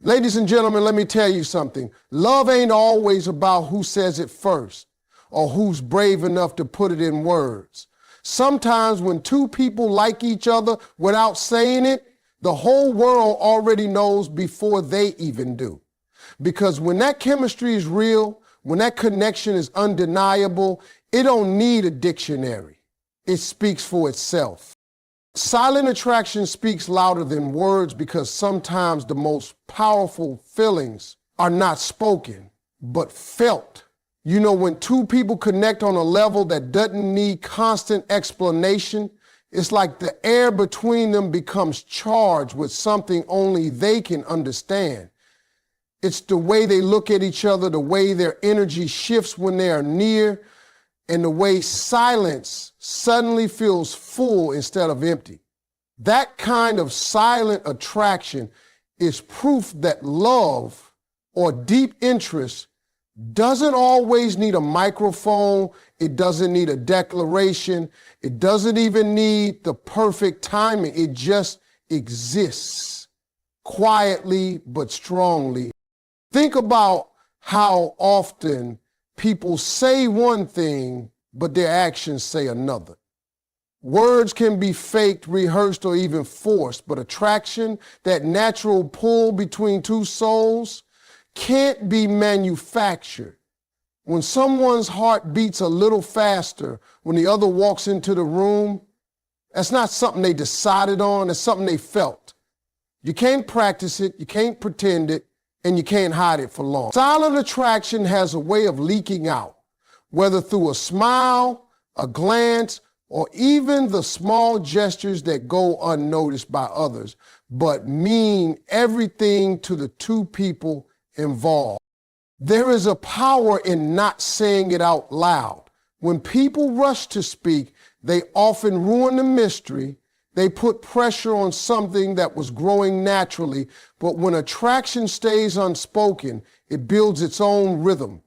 Ladies and gentlemen, let me tell you something. Love ain't always about who says it first or who's brave enough to put it in words. Sometimes when two people like each other without saying it, the whole world already knows before they even do. Because when that chemistry is real, when that connection is undeniable, it don't need a dictionary. It speaks for itself. Silent attraction speaks louder than words because sometimes the most powerful feelings are not spoken, but felt. You know, when two people connect on a level that doesn't need constant explanation, it's like the air between them becomes charged with something only they can understand. It's the way they look at each other, the way their energy shifts when they are near, and the way silence suddenly feels full instead of empty. That kind of silent attraction is proof that love or deep interest doesn't always need a microphone. It doesn't need a declaration. It doesn't even need the perfect timing. It just exists quietly but strongly. Think about how often people say one thing, but their actions say another. Words can be faked, rehearsed, or even forced, but attraction, that natural pull between two souls, can't be manufactured. When someone's heart beats a little faster when the other walks into the room, that's not something they decided on, it's something they felt. You can't practice it, you can't pretend it, and you can't hide it for long. Silent attraction has a way of leaking out, whether through a smile, a glance, or even the small gestures that go unnoticed by others, but mean everything to the two people involved. There is a power in not saying it out loud. When people rush to speak, they often ruin the mystery. They put pressure on something that was growing naturally, but when attraction stays unspoken, it builds its own rhythm.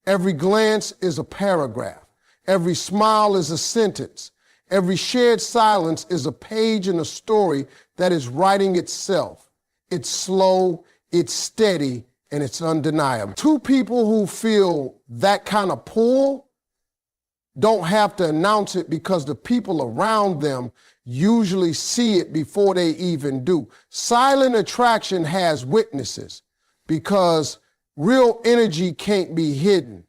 Every glance is a paragraph. Every smile is a sentence. Every shared silence is a page in a story that is writing itself. It's slow, it's steady, and it's undeniable. Two people who feel that kind of pull don't have to announce it because the people around them usually see it before they even do. Silent attraction has witnesses because real energy can't be hidden.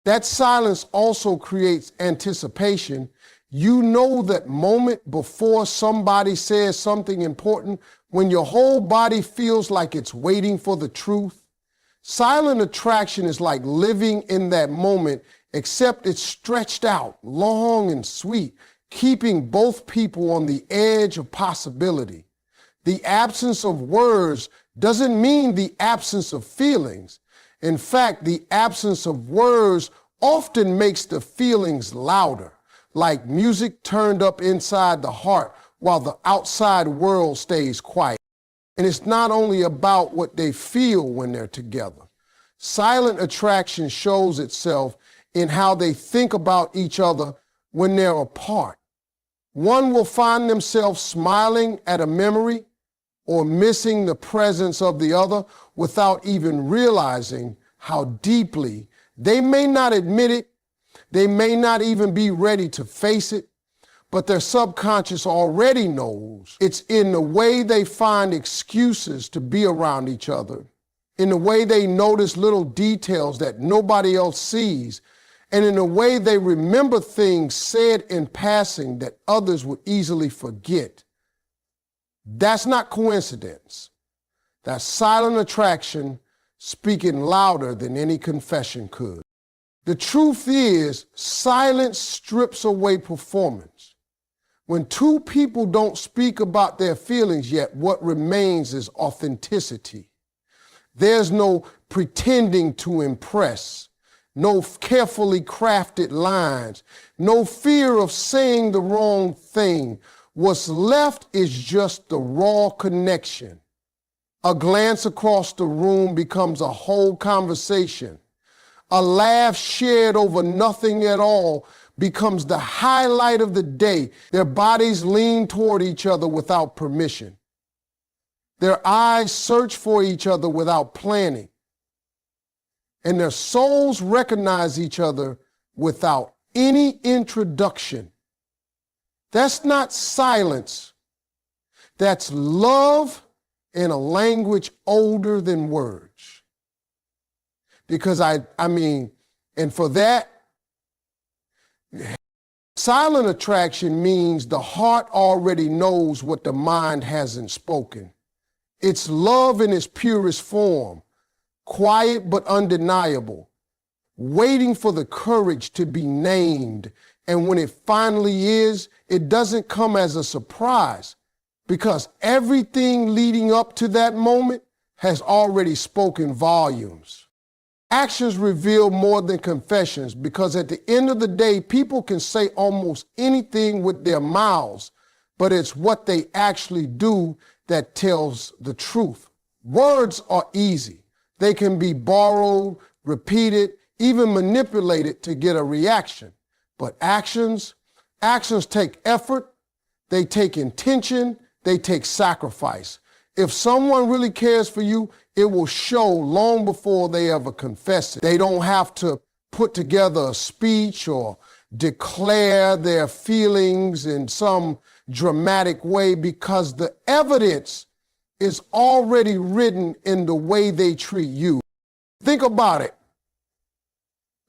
That silence also creates anticipation. You know that moment before somebody says something important, when your whole body feels like it's waiting for the truth. Silent attraction is like living in that moment, except it's stretched out, long and sweet, keeping both people on the edge of possibility. The absence of words doesn't mean the absence of feelings. In fact, the absence of words often makes the feelings louder, like music turned up inside the heart while the outside world stays quiet. And it's not only about what they feel when they're together. Silent attraction shows itself in how they think about each other when they're apart. One will find themselves smiling at a memory or missing the presence of the other without even realizing how deeply. They may not admit it, they may not even be ready to face it, but their subconscious already knows. It's in the way they find excuses to be around each other, in the way they notice little details that nobody else sees, and in the way they remember things said in passing that others would easily forget. That's not coincidence. That's silent attraction speaking louder than any confession could. The truth is, silence strips away performance. When two people don't speak about their feelings yet, what remains is authenticity. There's no pretending to impress, no carefully crafted lines, no fear of saying the wrong thing. What's left is just the raw connection. A glance across the room becomes a whole conversation. A laugh shared over nothing at all becomes the highlight of the day. Their bodies lean toward each other without permission. Their eyes search for each other without planning. And their souls recognize each other without any introduction. That's not silence. That's love in a language older than words. Because and for that, silent attraction means the heart already knows what the mind hasn't spoken. It's love in its purest form, quiet but undeniable, waiting for the courage to be named. And when it finally is, it doesn't come as a surprise because everything leading up to that moment has already spoken volumes. Actions reveal more than confessions because at the end of the day, people can say almost anything with their mouths, but it's what they actually do that tells the truth. Words are easy. They can be borrowed, repeated, even manipulated to get a reaction. But actions take effort, they take intention, they take sacrifice. If someone really cares for you, it will show long before they ever confess it. They don't have to put together a speech or declare their feelings in some dramatic way because the evidence is already written in the way they treat you. Think about it.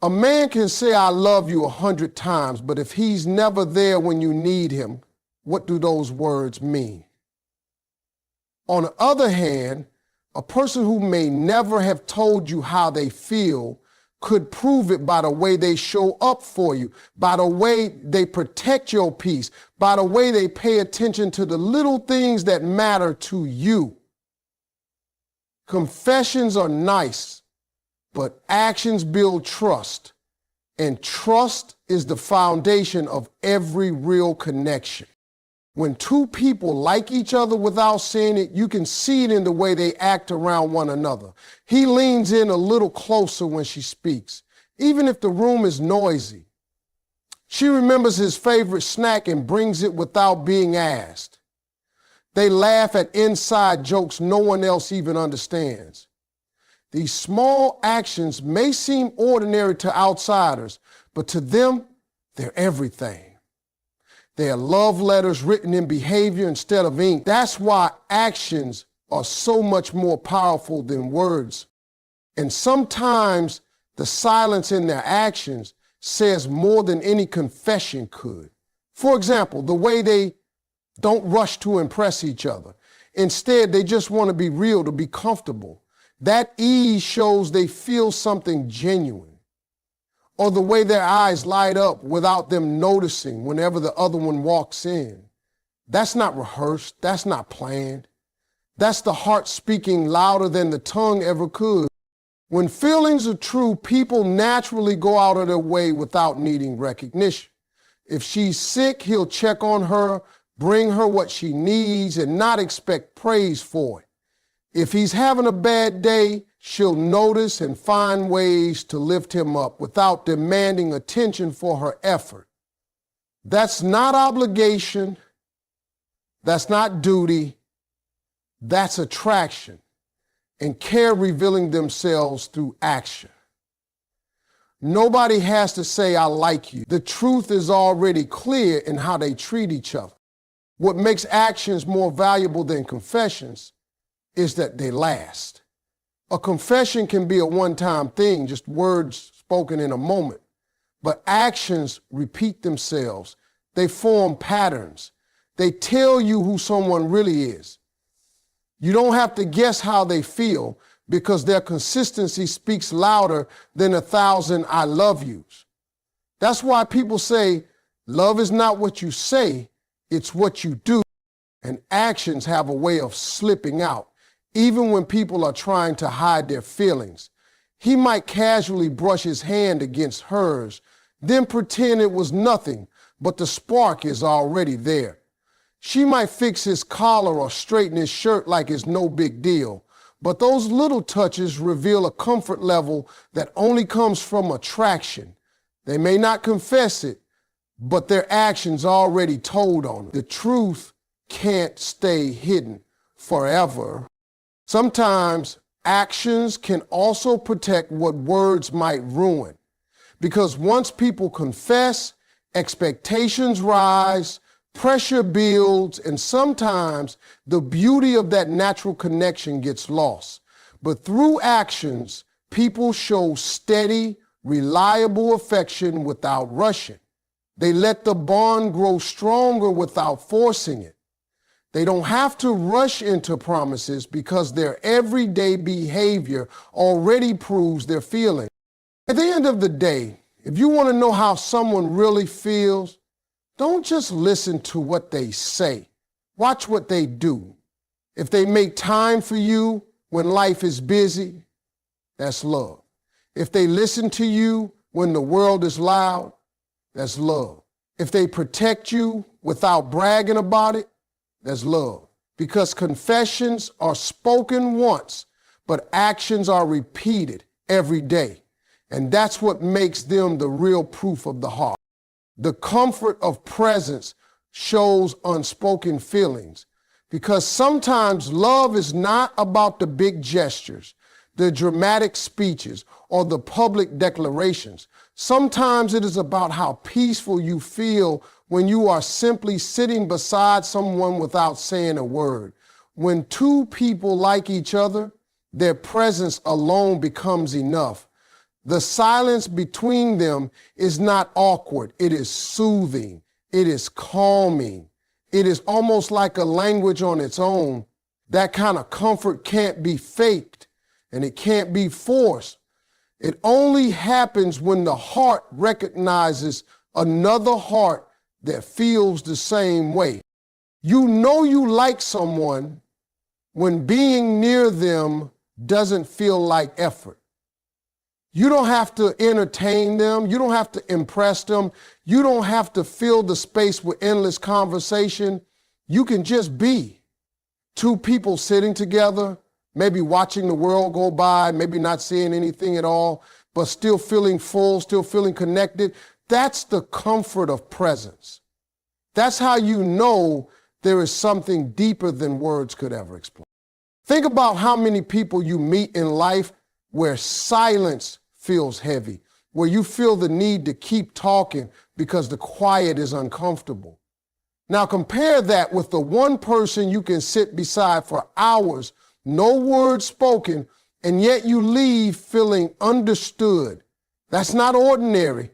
A man can say, I love you 100 times, but if he's never there when you need him, what do those words mean? On the other hand, a person who may never have told you how they feel could prove it by the way they show up for you, by the way they protect your peace, by the way they pay attention to the little things that matter to you. Confessions are nice, but actions build trust, and trust is the foundation of every real connection. When two people like each other without saying it, you can see it in the way they act around one another. He leans in a little closer when she speaks, even if the room is noisy. She remembers his favorite snack and brings it without being asked. They laugh at inside jokes no one else even understands. These small actions may seem ordinary to outsiders, but to them, they're everything. They are love letters written in behavior instead of ink. That's why actions are so much more powerful than words. And sometimes the silence in their actions says more than any confession could. For example, the way they don't rush to impress each other. Instead, they just want to be real, to be comfortable. That ease shows they feel something genuine. Or the way their eyes light up without them noticing whenever the other one walks in. That's not rehearsed. That's not planned. That's the heart speaking louder than the tongue ever could. When feelings are true, people naturally go out of their way without needing recognition. If she's sick, he'll check on her, bring her what she needs, and not expect praise for it. If he's having a bad day, she'll notice and find ways to lift him up without demanding attention for her effort. That's not obligation. That's not duty. That's attraction and care revealing themselves through action. Nobody has to say, I like you. The truth is already clear in how they treat each other. What makes actions more valuable than confessions is that they last. A confession can be a one-time thing, just words spoken in a moment. But actions repeat themselves. They form patterns. They tell you who someone really is. You don't have to guess how they feel because their consistency speaks louder than 1,000 I love yous. That's why people say, love is not what you say, it's what you do. And actions have a way of slipping out. Even when people are trying to hide their feelings. He might casually brush his hand against hers, then pretend it was nothing, but the spark is already there. She might fix his collar or straighten his shirt like it's no big deal, but those little touches reveal a comfort level that only comes from attraction. They may not confess it, but their actions already told on it. The truth can't stay hidden. forever. Sometimes actions can also protect what words might ruin. Because once people confess, expectations rise, pressure builds, and sometimes the beauty of that natural connection gets lost. But through actions, people show steady, reliable affection without rushing. They let the bond grow stronger without forcing it. They don't have to rush into promises because their everyday behavior already proves their feelings. At the end of the day, if you want to know how someone really feels, don't just listen to what they say. Watch what they do. If they make time for you when life is busy, that's love. If they listen to you when the world is loud, that's love. If they protect you without bragging about it, that's love. Because confessions are spoken once, but actions are repeated every day. And that's what makes them the real proof of the heart. The comfort of presence shows unspoken feelings. Because sometimes love is not about the big gestures, the dramatic speeches, or the public declarations. Sometimes it is about how peaceful you feel when you are simply sitting beside someone without saying a word. When two people like each other, their presence alone becomes enough. The silence between them is not awkward. It is soothing. It is calming. It is almost like a language on its own. That kind of comfort can't be faked and it can't be forced. It only happens when the heart recognizes another heart that feels the same way. You know you like someone when being near them doesn't feel like effort. You don't have to entertain them. You don't have to impress them. You don't have to fill the space with endless conversation. You can just be. Two people sitting together, maybe watching the world go by, maybe not seeing anything at all, but still feeling full, still feeling connected. That's the comfort of presence. That's how you know there is something deeper than words could ever explain. Think about how many people you meet in life where silence feels heavy, where you feel the need to keep talking because the quiet is uncomfortable. Now compare that with the one person you can sit beside for hours, no words spoken, and yet you leave feeling understood. That's not ordinary.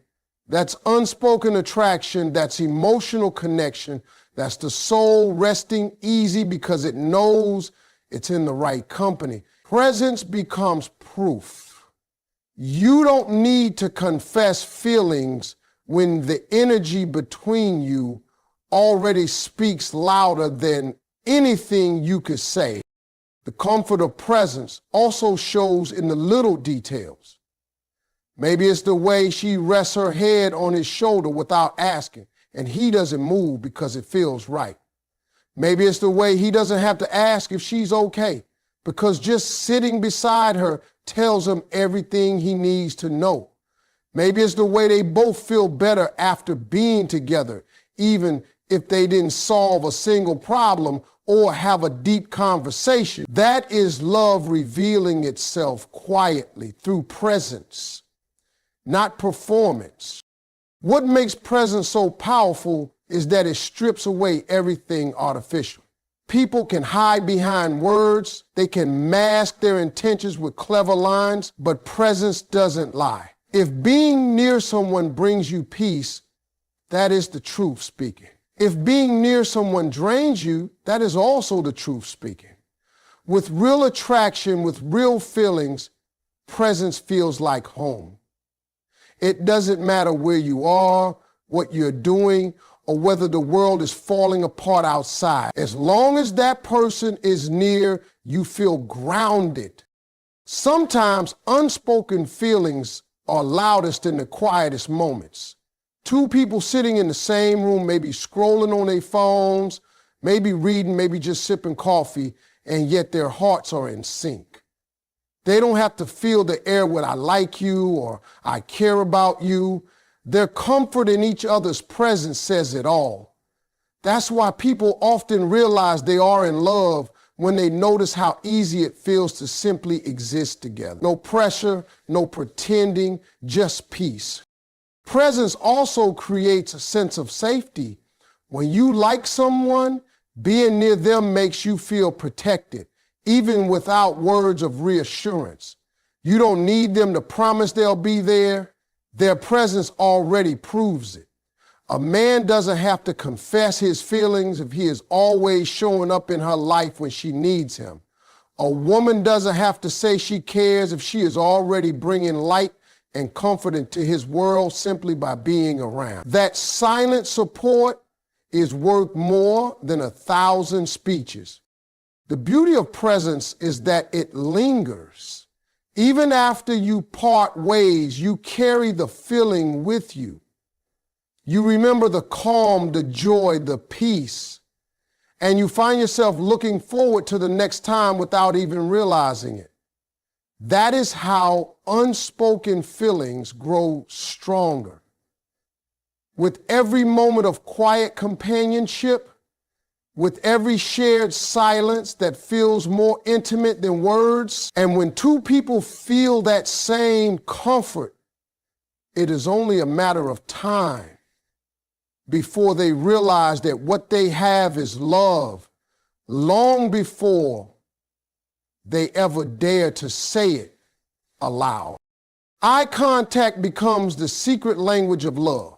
That's unspoken attraction. That's emotional connection. That's the soul resting easy because it knows it's in the right company. Presence becomes proof. You don't need to confess feelings when the energy between you already speaks louder than anything you could say. The comfort of presence also shows in the little details. Maybe it's the way she rests her head on his shoulder without asking, and he doesn't move because it feels right. Maybe it's the way he doesn't have to ask if she's okay, because just sitting beside her tells him everything he needs to know. Maybe it's the way they both feel better after being together, even if they didn't solve a single problem or have a deep conversation. That is love revealing itself quietly through presence, not performance. What makes presence so powerful is that it strips away everything artificial. People can hide behind words, they can mask their intentions with clever lines, but presence doesn't lie. If being near someone brings you peace, that is the truth speaking. If being near someone drains you, that is also the truth speaking. With real attraction, with real feelings, presence feels like home. It doesn't matter where you are, what you're doing, or whether the world is falling apart outside. As long as that person is near, you feel grounded. Sometimes unspoken feelings are loudest in the quietest moments. Two people sitting in the same room, maybe scrolling on their phones, maybe reading, maybe just sipping coffee, and yet their hearts are in sync. They don't have to fill the air with "I like you" or "I care about you." Their comfort in each other's presence says it all. That's why people often realize they are in love when they notice how easy it feels to simply exist together. No pressure, no pretending, just peace. Presence also creates a sense of safety. When you like someone, being near them makes you feel protected, even without words of reassurance. You don't need them to promise they'll be there. Their presence already proves it. A man doesn't have to confess his feelings if he is always showing up in her life when she needs him. A woman doesn't have to say she cares if she is already bringing light and comfort into his world simply by being around. That silent support is worth more than 1,000 speeches. The beauty of presence is that it lingers. Even after you part ways, you carry the feeling with you. You remember the calm, the joy, the peace, and you find yourself looking forward to the next time without even realizing it. That is how unspoken feelings grow stronger. With every moment of quiet companionship, with every shared silence that feels more intimate than words, and when two people feel that same comfort, it is only a matter of time before they realize that what they have is love, long before they ever dare to say it aloud. Eye contact becomes the secret language of love,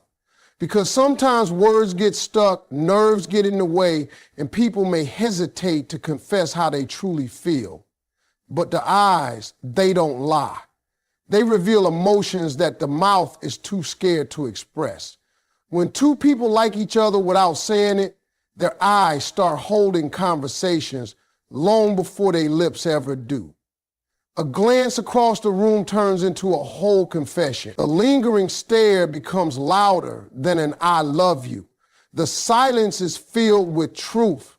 because sometimes words get stuck, nerves get in the way, and people may hesitate to confess how they truly feel. But the eyes, they don't lie. They reveal emotions that the mouth is too scared to express. When two people like each other without saying it, their eyes start holding conversations long before their lips ever do. A glance across the room turns into a whole confession. The lingering stare becomes louder than an "I love you." The silence is filled with truth,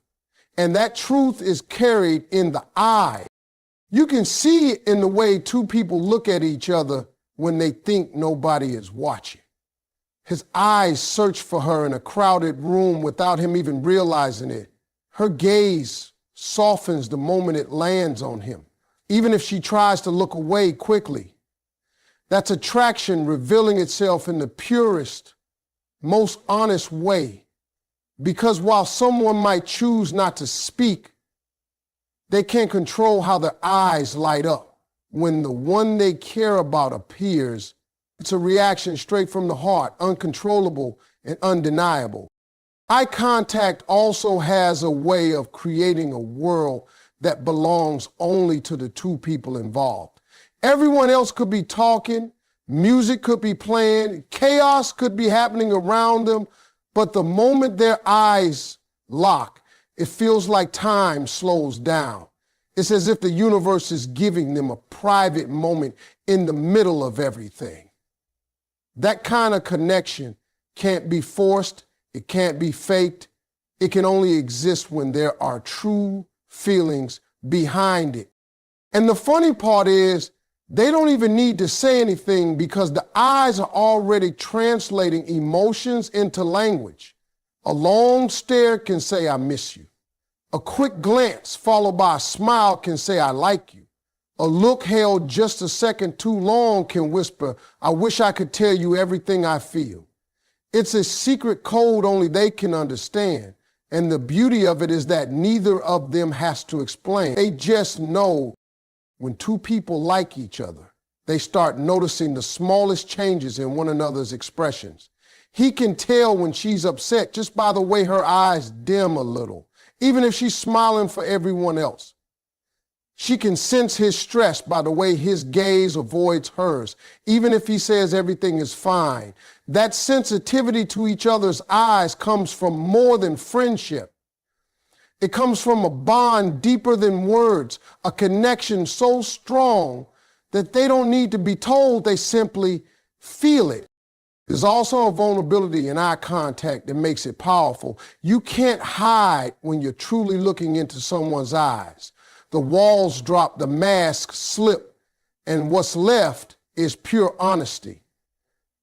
and that truth is carried in the eye. You can see it in the way two people look at each other when they think nobody is watching. His eyes search for her in a crowded room without him even realizing it. Her gaze softens the moment it lands on him, even if she tries to look away quickly. That's attraction revealing itself in the purest, most honest way. Because while someone might choose not to speak, they can't control how their eyes light up. When the one they care about appears, it's a reaction straight from the heart, uncontrollable and undeniable. Eye contact also has a way of creating a world that belongs only to the two people involved. Everyone else could be talking, music could be playing, chaos could be happening around them, but the moment their eyes lock, it feels like time slows down. It's as if the universe is giving them a private moment in the middle of everything. That kind of connection can't be forced, it can't be faked. It can only exist when there are true feelings behind it. And the funny part is, they don't even need to say anything because the eyes are already translating emotions into language. A long stare can say, "I miss you." A quick glance followed by a smile can say, "I like you." A look held just a second too long can whisper, "I wish I could tell you everything I feel." It's a secret code only they can understand. And the beauty of it is that neither of them has to explain. They just know when two people like each other, they start noticing the smallest changes in one another's expressions. He can tell when she's upset just by the way her eyes dim a little, even if she's smiling for everyone else. She can sense his stress by the way his gaze avoids hers, even if he says everything is fine. That sensitivity to each other's eyes comes from more than friendship. It comes from a bond deeper than words, a connection so strong that they don't need to be told, they simply feel it. There's also a vulnerability in eye contact that makes it powerful. You can't hide when you're truly looking into someone's eyes. The walls drop, the masks slip, and what's left is pure honesty.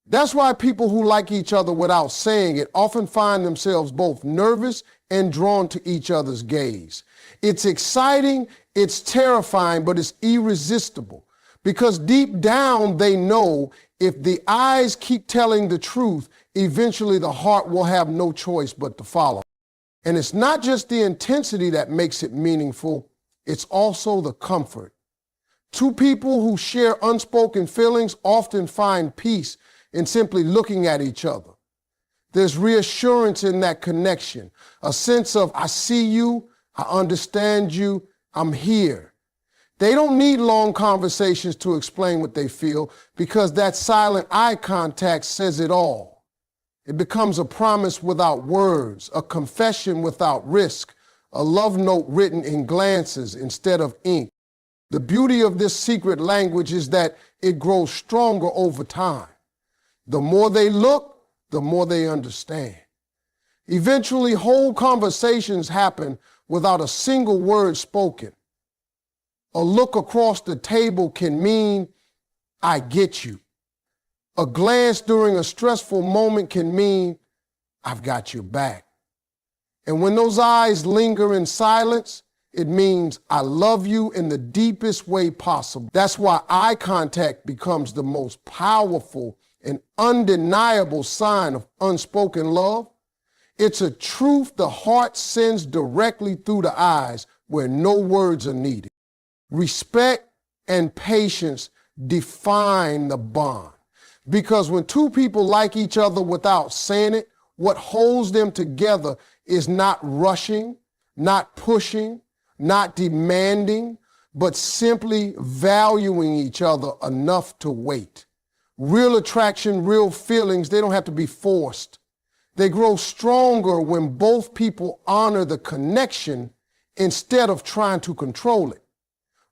That's why people who like each other without saying it often find themselves both nervous and drawn to each other's gaze. It's exciting, it's terrifying, but it's irresistible because deep down they know if the eyes keep telling the truth, eventually the heart will have no choice but to follow. And it's not just the intensity that makes it meaningful, it's also the comfort. Two people who share unspoken feelings often find peace in simply looking at each other. There's reassurance in that connection, a sense of, I see you, I understand you, I'm here. They don't need long conversations to explain what they feel because that silent eye contact says it all. It becomes a promise without words, a confession without risk, a love note written in glances instead of ink. The beauty of this secret language is that it grows stronger over time. The more they look, the more they understand. Eventually, whole conversations happen without a single word spoken. A look across the table can mean, I get you. A glance during a stressful moment can mean, I've got your back. And when those eyes linger in silence, it means I love you in the deepest way possible. That's why eye contact becomes the most powerful and undeniable sign of unspoken love. It's a truth the heart sends directly through the eyes where no words are needed. Respect and patience define the bond. Because when two people like each other without saying it, what holds them together is not rushing, not pushing, not demanding, but simply valuing each other enough to wait. Real attraction, real feelings, they don't have to be forced. They grow stronger when both people honor the connection instead of trying to control it.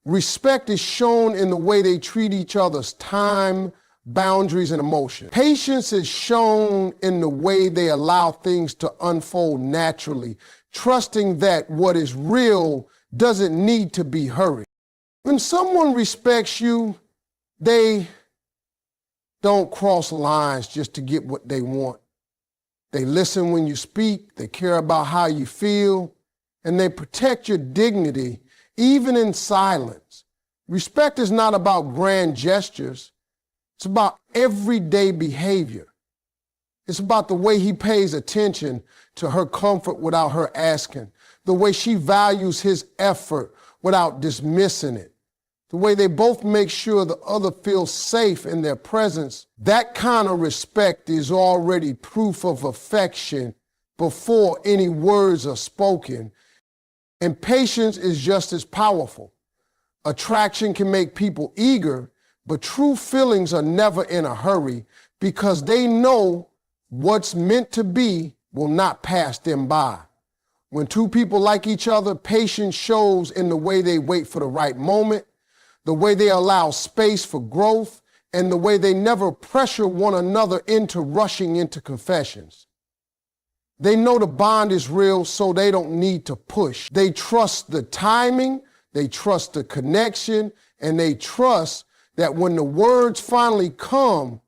Respect is shown in the way they treat each other's time, boundaries, and emotion. Patience is shown in the way they allow things to unfold naturally, trusting that what is real doesn't need to be hurried. When someone respects you, they don't cross lines just to get what they want. They listen when you speak, they care about how you feel, and they protect your dignity, even in silence. Respect is not about grand gestures. It's about everyday behavior. It's about the way he pays attention to her comfort without her asking, the way she values his effort without dismissing it, the way they both make sure the other feels safe in their presence. That kind of respect is already proof of affection before any words are spoken. And patience is just as powerful. Attraction can make people eager, but true feelings are never in a hurry because they know what's meant to be will not pass them by. When two people like each other, patience shows in the way they wait for the right moment, the way they allow space for growth, and the way they never pressure one another into rushing into confessions. They know the bond is real, so they don't need to push. They trust the timing, they trust the connection, and they trust that when the words finally come,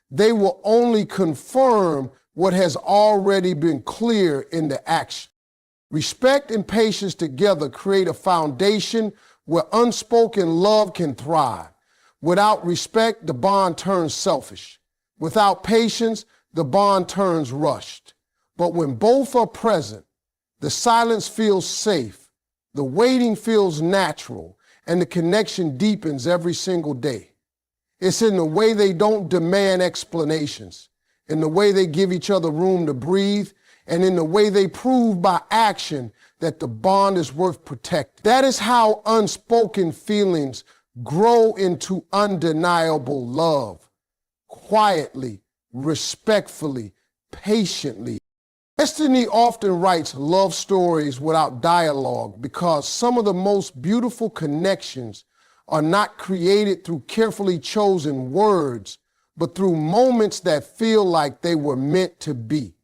they will only confirm what has already been clear in the action. Respect and patience together create a foundation where unspoken love can thrive. Without respect, the bond turns selfish. Without patience, the bond turns rushed. But when both are present, the silence feels safe, the waiting feels natural, and the connection deepens every single day. It's in the way they don't demand explanations, in the way they give each other room to breathe, and in the way they prove by action that the bond is worth protecting. That is how unspoken feelings grow into undeniable love, quietly, respectfully, patiently. Destiny often writes love stories without dialogue because some of the most beautiful connections are not created through carefully chosen words, but through moments that feel like they were meant to be.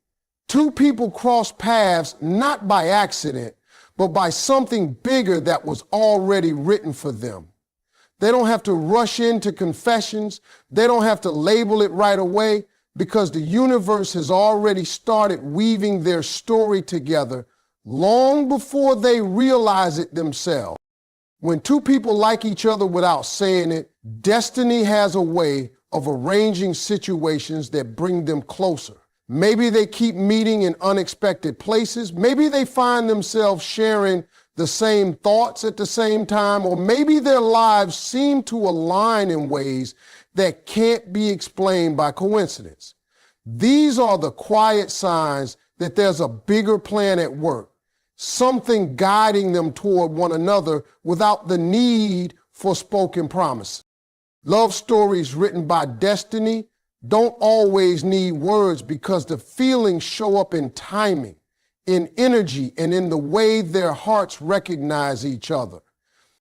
Two people cross paths not by accident, but by something bigger that was already written for them. They don't have to rush into confessions. They don't have to label it right away. because the universe has already started weaving their story together long before they realize it themselves. When two people like each other without saying it, destiny has a way of arranging situations that bring them closer. Maybe they keep meeting in unexpected places. Maybe they find themselves sharing the same thoughts at the same time, or maybe their lives seem to align in ways that can't be explained by coincidence. These are the quiet signs that there's a bigger plan at work, something guiding them toward one another without the need for spoken promises. Love stories written by destiny don't always need words because the feelings show up in timing, in energy, and in the way their hearts recognize each other.